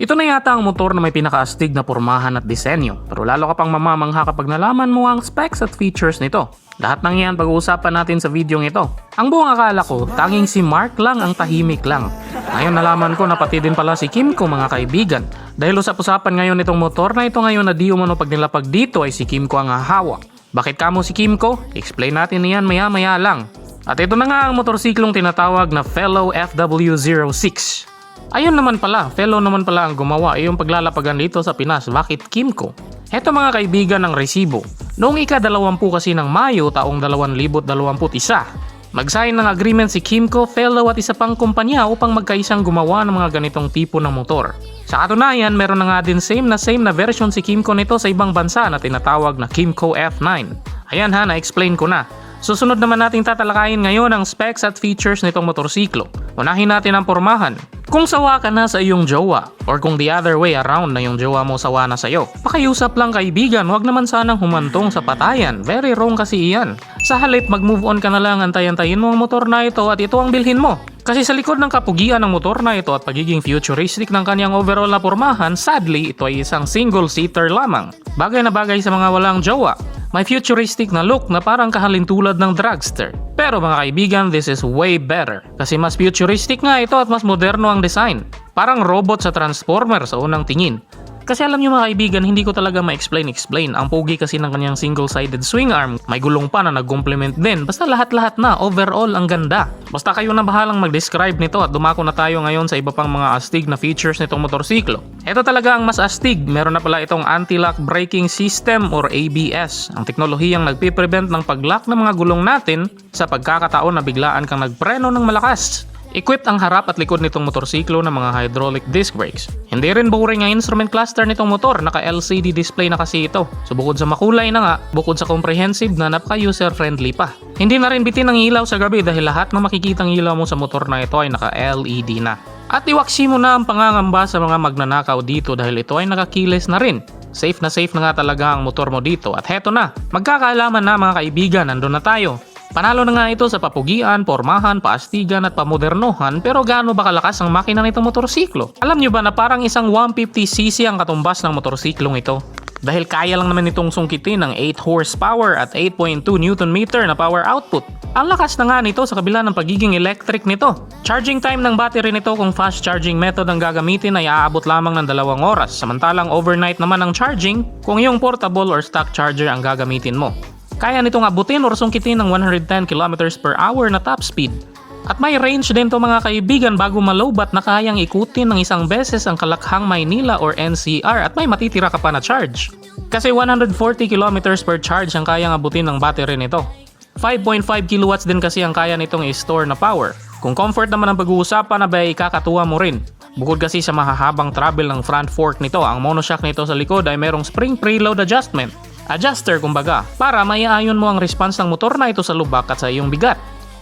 Ito na yata ang motor na may pinakaastig na pormahan at disenyo, pero lalo ka pang mamamangha kapag nalaman mo ang specs at features nito. Lahat ng yan pag-uusapan natin sa videong ito. Ang buong akala ko, tanging si Mark lang ang tahimik lang. Ngayon nalaman ko na pati din pala si Kimco mga kaibigan. Dahil usap-usapan ngayon itong motor na ito ngayon na di umano pag nilapag dito ay si Kimco ang hahawak. Bakit kamo si Kimco? Explain natin niyan maya-maya lang. At ito na nga ang motorsiklong tinatawag na Fellow FW06. Ayun naman pala, Fellow naman pala ang gumawa yung paglalapagan dito sa Pinas. Bakit Kimco? Heto mga kaibigan ng resibo. Noong ika-20 kasi ng Mayo taong 2021, mag-sign ng agreement si Kimco, Fellow at isa pang kumpanya upang magkaisang gumawa ng mga ganitong tipo ng motor. Sa katunayan, meron na nga din same na version si Kimco nito sa ibang bansa na tinatawag na Kimco F9. Ayan ha, na-explain ko na. Susunod naman nating tatalakayin ngayon ang specs at features nitong motorsiklo. Unahin natin ang pormahan. Kung sawa ka na sa iyong jowa, or kung the other way around na yung jowa mo sawa na sa'yo, pakiusap lang kaibigan, wag naman sanang humantong sa patayan. Very wrong kasi iyan. Sa halip, mag-move on ka na lang, antayin mo ang motor na ito at ito ang bilhin mo. Kasi sa likod ng kapugian ng motor na ito at pagiging futuristic ng kanyang overall na pormahan, sadly, ito ay isang single-seater lamang. Bagay na bagay sa mga walang jowa. May futuristic na look na parang kahalintulad ng dragster. Pero mga kaibigan, this is way better. Kasi mas futuristic nga ito at mas moderno ang design. Parang robot sa Transformer sa unang tingin. Kasi alam nyo mga kaibigan, hindi ko talaga ma-explain. Ang pogi kasi ng kanyang single-sided swing arm. May gulong pa na nag-complement din. Basta lahat-lahat na, overall ang ganda. Basta kayo na bahalang mag-describe nito at dumako na tayo ngayon sa iba pang mga astig na features nitong motorsiklo. Ito talaga ang mas astig. Meron na pala itong anti-lock braking system or ABS. Ang teknolohiyang nagpiprevent ng pag-lock ng mga gulong natin sa pagkakataon na biglaan kang nagpreno ng malakas. Equipped ang harap at likod nitong motorsiklo ng mga hydraulic disc brakes. Hindi rin boring ang instrument cluster nitong motor, naka-LCD display na kasi ito. So bukod sa makulay na nga, bukod sa comprehensive na napaka-user friendly pa. Hindi na rin bitin ang ilaw sa gabi dahil lahat ng makikitang ilaw mo sa motor na ito ay naka-LED na. At iwaksi mo na ang pangangamba sa mga magnanakaw dito dahil ito ay nakakiles na rin. Safe na nga talaga ang motor mo dito at heto na, magkakaalaman na mga kaibigan, nandun na tayo. Panalo na nga ito sa papugian, pormahan, paastigan at pamodernohan, pero gaano ba kalakas ang makina nitong motorsiklo? Alam nyo ba na parang isang 150cc ang katumbas ng motorsiklong ito? Dahil kaya lang naman itong sungkitin ng 8 horsepower at 8.2 Nm na power output. Ang lakas na nga nito sa kabila ng pagiging electric nito. Charging time ng battery nito kung fast charging method ang gagamitin ay aabot lamang ng 2 oras, samantalang overnight naman ang charging kung yung portable or stock charger ang gagamitin mo. Kaya nitong abutin or sungkitin ng 110 km/h na top speed. At may range din to mga kaibigan bago malobat na kayang ikutin ng isang beses ang Kalakhang Maynila or NCR at may matitira ka pa na charge. Kasi 140 km per charge ang kayang abutin ng battery nito. 5.5 kilowatts din kasi ang kaya nitong i-store na power. Kung comfort naman ang pag-uusapan na ba ikakatuwa mo rin. Bukod kasi sa mahahabang travel ng front fork nito, ang monoshock nito sa likod ay merong spring preload adjustment. Adjuster kumbaga, para maiayon mo ang response ng motor na ito sa lubak at sa iyong bigat.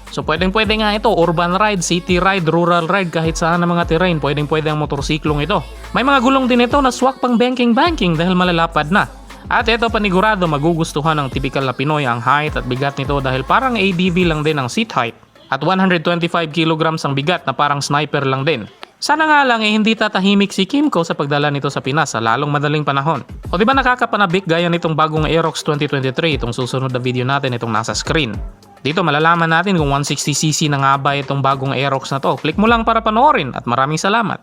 So pwedeng nga ito, urban ride, city ride, rural ride, kahit saan na mga terrain, pwedeng ang motorsiklong ito. May mga gulong din ito na swak pang banking dahil malalapad na. At ito panigurado magugustuhan ng typical na Pinoy ang height at bigat nito dahil parang ADV lang din ang seat height. At 125 kilograms ang bigat na parang sniper lang din. Sana nga lang hindi tatahimik si Kimco sa pagdala nito sa Pinas sa lalong madaling panahon. O di ba nakakapanabik gaya nitong bagong Aerox 2023 itong susunod na video natin itong nasa screen. Dito malalaman natin kung 160cc na nga ba itong bagong Aerox na to. Click mo lang para panoorin at maraming salamat.